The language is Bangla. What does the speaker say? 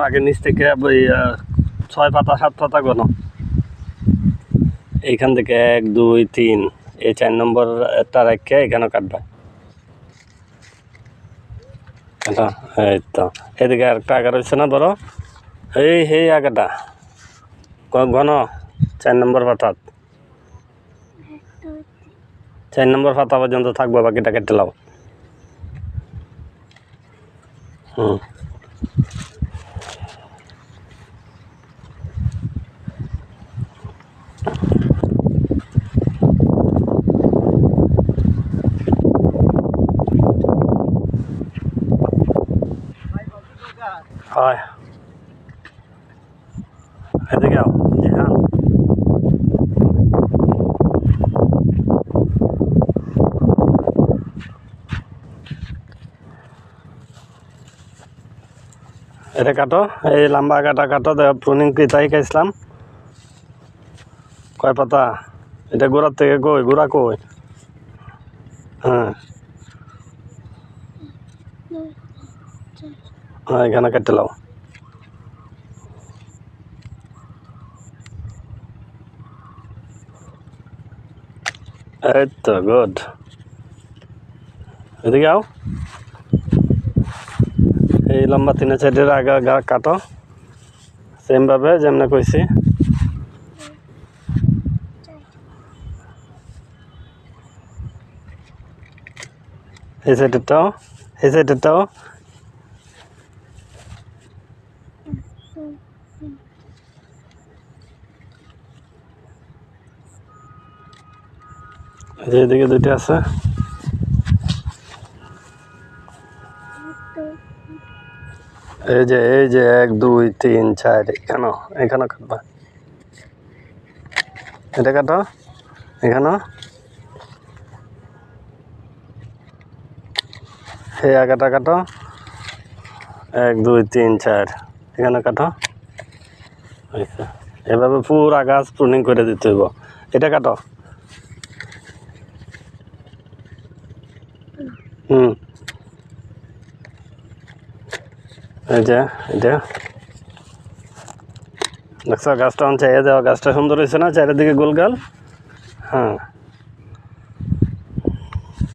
আগে নিচ থেকে ওই 6 পাতা 7 পাতা গণ এইখান থেকে 1 2 3 এই 4 নম্বরটা রেখে এখানে কাটবা। এই তো এদিকে আরেকটা আগা রয়েছে না বড়, এই আগাটা ঘন 4 নম্বর পাতা, 4 নম্বর পাতা পর্যন্ত থাকবো, বাকিটা কেটে লাও। হয় এদিকে আও। জি হ্যাঁ, এটা কাটো, এই লম্বা কাটা কাটো, প্রুনিং কি তাই খাইছিলাম। কয় পাতা এটা গোড়ার থেকে কই, গোড়া কই? হ্যাঁ হ্যাঁ, এখানে কেটে লাও। এই তো গুড, এদিকে আও। এই লম্বা 3 সাইডের আগা কাটো সেমভাবে যেমন কইছি। এই সাইডেরটাও, এই সাইডেরটাও। এদিকে 2টা আছে। এই যে 1 2 3 4 এখানে কাটবা। এটা কাটো এখানে, এই আগাটা কাটো 1 2 3 4 এখানে কাটো। এভাবে পুরা গাছ প্রুনিং করে দিতে হইব। এটা কাটো। এই যে এটা দেখছো, গাছটা চাইয়ে দেওয়া, গাছটা সুন্দর হয়েছে না চারিদিকে গোলগাল। হ্যাঁ